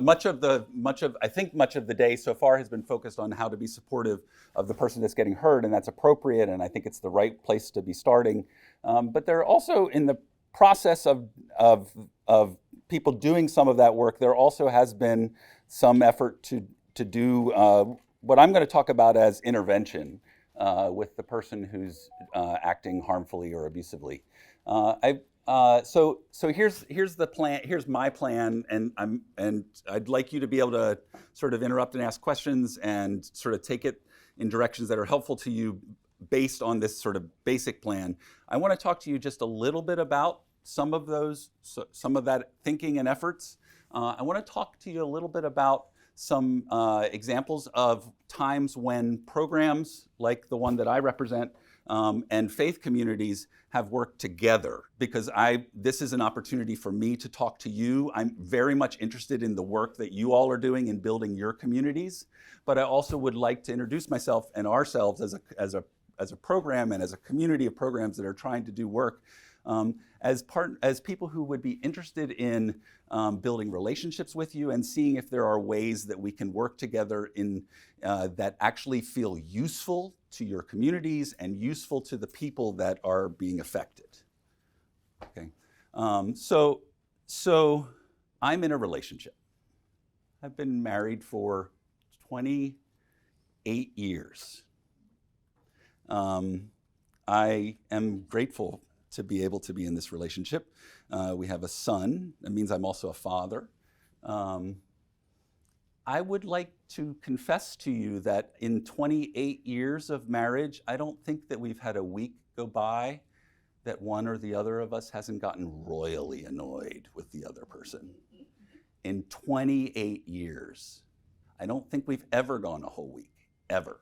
Much of the day so far has been focused on how to be supportive of the person that's getting hurt, and that's appropriate, and I think it's the right place to be starting. But they're also in the process of people doing some of that work. There also has been some effort to do what I'm going to talk about as intervention with the person who's acting harmfully or abusively. Here's the plan. Here's my plan, and I'd like you to be able to sort of interrupt and ask questions and sort of take it in directions that are helpful to you based on this sort of basic plan. I want to talk to you just a little bit about some of that thinking and efforts. I want to talk to you a little bit about some examples of times when programs like the one that I represent and faith communities have worked together, because this is an opportunity for me to talk to you. I'm very much interested in the work that you all are doing in building your communities, but I also would like to introduce myself and ourselves as a program and as a community of programs that are trying to do work as people who would be interested in building relationships with you and seeing if there are ways that we can work together that actually feel useful to your communities and useful to the people that are being affected. Okay, so I'm in a relationship. I've been married for 28 years. I am grateful to be able to be in this relationship. We have a son. That means I'm also a father. I would like to confess to you that in 28 years of marriage, I don't think that we've had a week go by that one or the other of us hasn't gotten royally annoyed with the other person. In 28 years, I don't think we've ever gone a whole week, ever.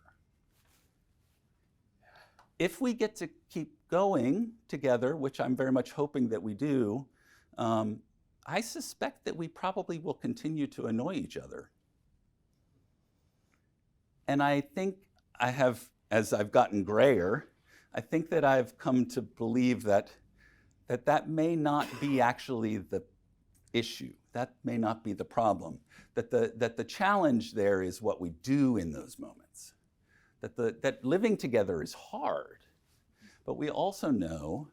If we get to keep going together, which I'm very much hoping that we do, I suspect that we probably will continue to annoy each other. And I think as I've gotten grayer, I think that I've come to believe that may not be actually the issue. That may not be the problem. That the challenge there is what we do in those moments. That living together is hard, but we also know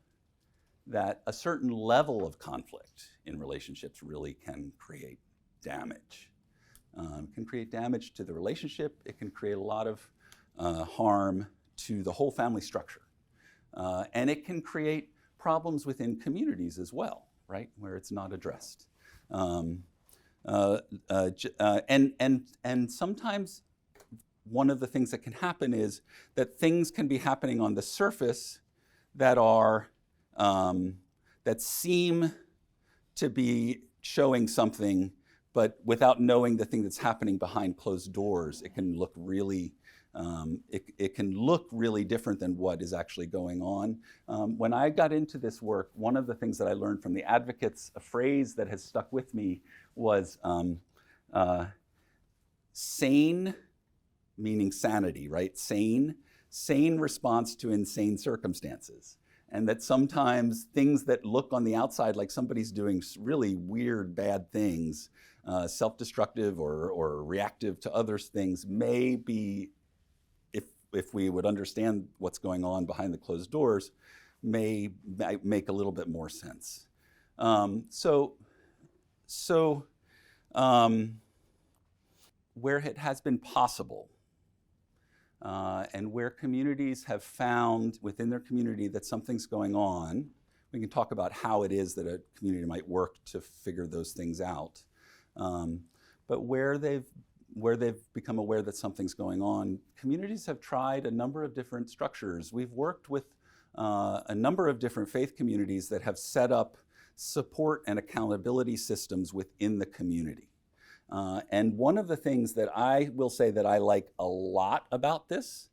that a certain level of conflict in relationships really can create damage. It can create damage to the relationship. It can create a lot of harm to the whole family structure. And it can create problems within communities as well, right, where it's not addressed. And sometimes one of the things that can happen is that things can be happening on the surface that are that seem to be showing something, but without knowing the thing that's happening behind closed doors, it can look really it can look really different than what is actually going on. When I got into this work, one of the things that I learned from the advocates, a phrase that has stuck with me was sane, meaning sanity, right? Sane response to insane circumstances. And that sometimes things that look on the outside like somebody's doing really weird, bad things, self-destructive or reactive to other things, may be, if we would understand what's going on behind the closed doors, may make a little bit more sense. Where it has been possible, and where communities have found within their community that something's going on, we can talk about how it is that a community might work to figure those things out. But where they've become aware that something's going on, communities have tried a number of different structures. We've worked with a number of different faith communities that have set up support and accountability systems within the community. And one of the things that I will say that I like a lot about this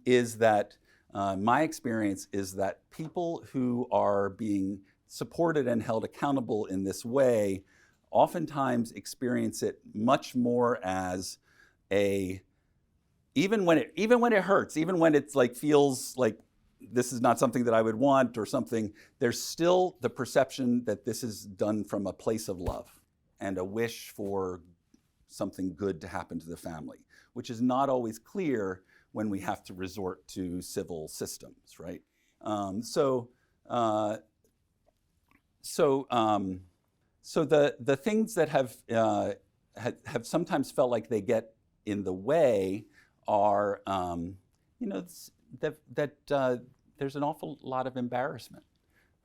is that my experience is that people who are being supported and held accountable in this way oftentimes experience it much more as even when it hurts, even when it's like feels like this is not something that I would want or something, there's still the perception that this is done from a place of love and a wish for something good to happen to the family, which is not always clear when we have to resort to civil systems, right? So the things that have sometimes felt like they get in the way are, that there's an awful lot of embarrassment,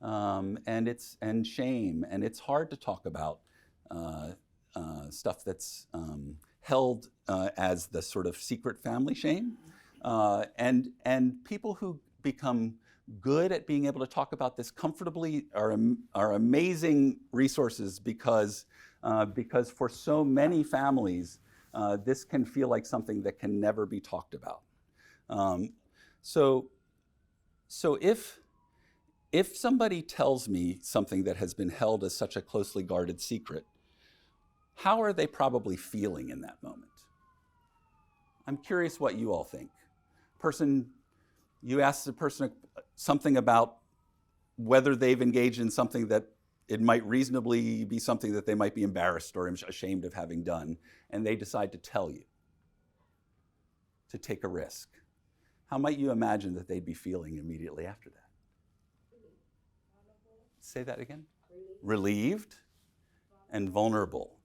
and shame, and it's hard to talk about stuff that's held as the sort of secret family shame, and people who become good at being able to talk about this comfortably are amazing resources, because for so many families this can feel like something that can never be talked about. So if somebody tells me something that has been held as such a closely guarded secret, how are they probably feeling in that moment? I'm curious what you all think. You ask the person something about whether they've engaged in something that it might reasonably be something that they might be embarrassed or ashamed of having done, and they decide to tell you, to take a risk. How might you imagine that they'd be feeling immediately after that? Say that again? Relieved and vulnerable.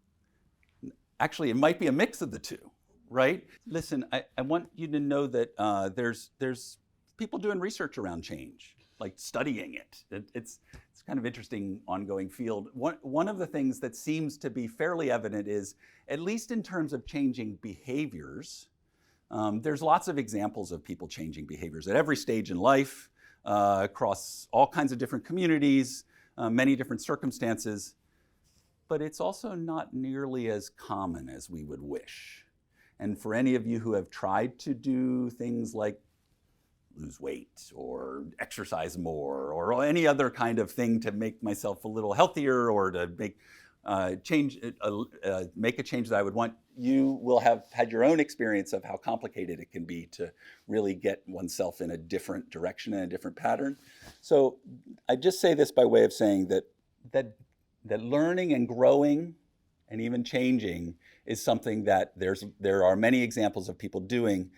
Actually, it might be a mix of the two, right? Listen, I want you to know that there's people doing research around change, like studying it. It's kind of interesting ongoing field. One of the things that seems to be fairly evident is, at least in terms of changing behaviors, there's lots of examples of people changing behaviors at every stage in life, across all kinds of different communities, many different circumstances. But it's also not nearly as common as we would wish. And for any of you who have tried to do things like lose weight or exercise more or any other kind of thing to make myself a little healthier or to make make a change that I would want, you will have had your own experience of how complicated it can be to really get oneself in a different direction and a different pattern. So I just say this by way of saying that learning and growing and even changing is something that there are many examples of people doing,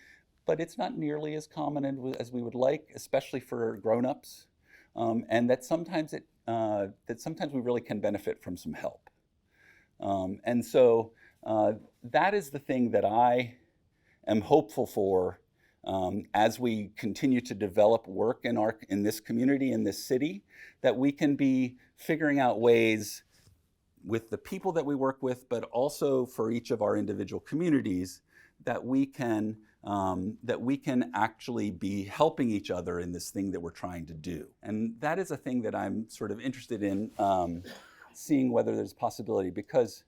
but it's not nearly as common as we would like, especially for grown-ups, and that sometimes we really can benefit from some help. And so that is the thing that I am hopeful for as we continue to develop work in this community, in this city, that we can be figuring out ways with the people that we work with, but also for each of our individual communities, that we can actually be helping each other in this thing that we're trying to do. And that is a thing that I'm sort of interested in seeing whether there's a possibility, because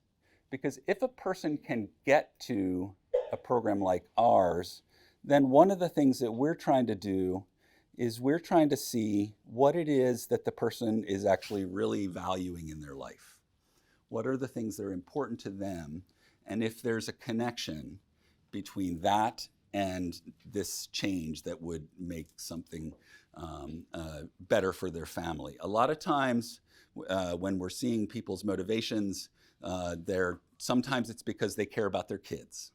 if a person can get to a program like ours, then one of the things that we're trying to do is we're trying to see what it is that the person is actually really valuing in their life. What are the things that are important to them? And if there's a connection between that and this change that would make something better for their family. A lot of times when we're seeing people's motivations, sometimes it's because they care about their kids.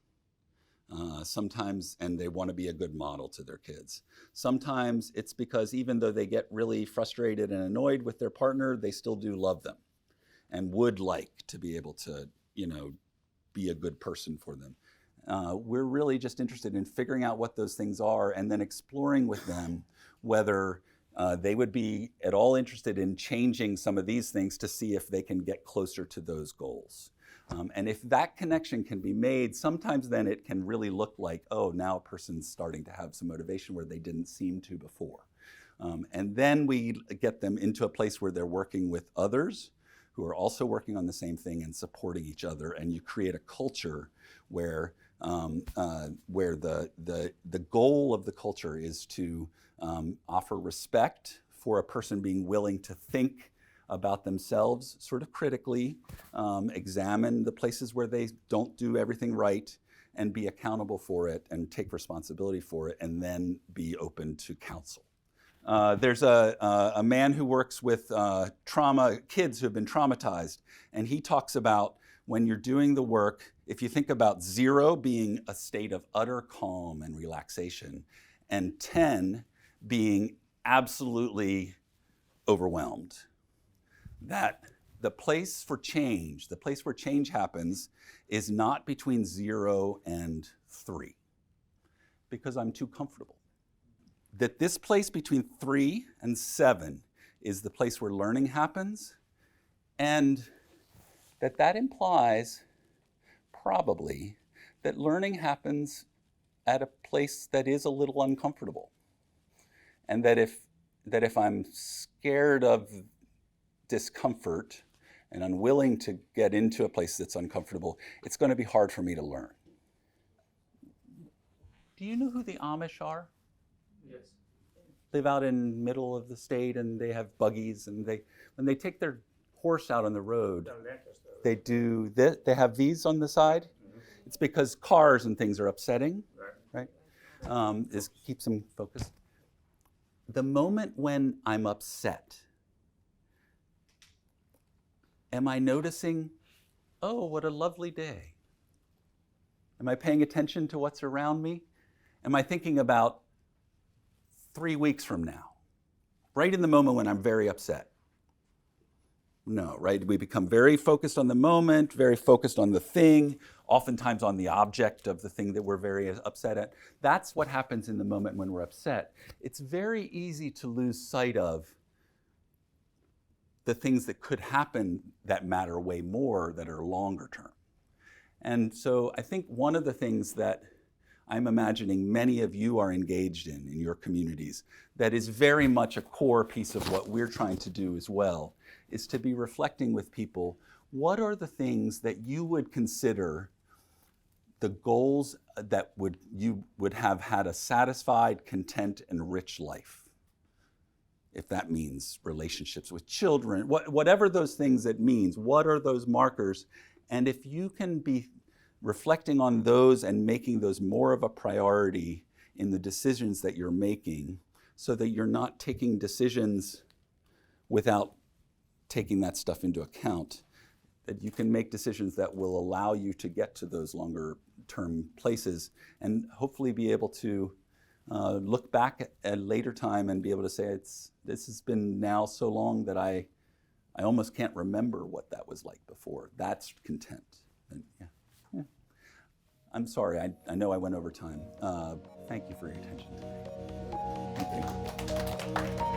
Sometimes, and they want to be a good model to their kids. Sometimes it's because even though they get really frustrated and annoyed with their partner, they still do love them and would like to be able to, be a good person for them. We're really just interested in figuring out what those things are and then exploring with them whether they would be at all interested in changing some of these things to see if they can get closer to those goals. And if that connection can be made, sometimes then it can really look like, oh, now a person's starting to have some motivation where they didn't seem to before. And then we get them into a place where they're working with others who are also working on the same thing and supporting each other, and you create a culture where the goal of the culture is to offer respect for a person being willing to think about themselves sort of critically, examine the places where they don't do everything right, and be accountable for it and take responsibility for it, and then be open to counsel. There's a man who works with kids who have been traumatized, and he talks about when you're doing the work, if you think about 0 being a state of utter calm and relaxation, and 10 being absolutely overwhelmed, that the place for change, the place where change happens, is not between 0 and 3, because I'm too comfortable. That this place between 3 and 7 is the place where learning happens, and that implies probably that learning happens at a place that is a little uncomfortable. And that if I'm scared of discomfort and unwilling to get into a place that's uncomfortable, it's going to be hard for me to learn. Do you know who the Amish are? Yes. Live out in the middle of the state, and they have buggies, and when they take their horse out on the road, they do this. They have these on the side. Mm-hmm. It's because cars and things are upsetting, right? It keeps them focused. The moment when I'm upset, am I noticing, oh, what a lovely day? Am I paying attention to what's around me? Am I thinking about 3 weeks from now, right in the moment when I'm very upset? No, right? We become very focused on the moment, very focused on the thing, oftentimes on the object of the thing that we're very upset at. That's what happens in the moment when we're upset. It's very easy to lose sight of the things that could happen that matter way more, that are longer term. And so I think one of the things that I'm imagining many of you are engaged in your communities, that is very much a core piece of what we're trying to do as well, is to be reflecting with people, what are the things that you would consider the goals that you would have had a satisfied, content, and rich life? If that means relationships with children, whatever those things it means, what are those markers? And if you can be reflecting on those and making those more of a priority in the decisions that you're making, so that you're not taking decisions without taking that stuff into account, that you can make decisions that will allow you to get to those longer term places, and hopefully be able to look back at a later time and be able to say, this has been now so long that I almost can't remember what that was like before. That's content. And, yeah. I'm sorry, I know I went over time. Thank you for your attention today. Thank you.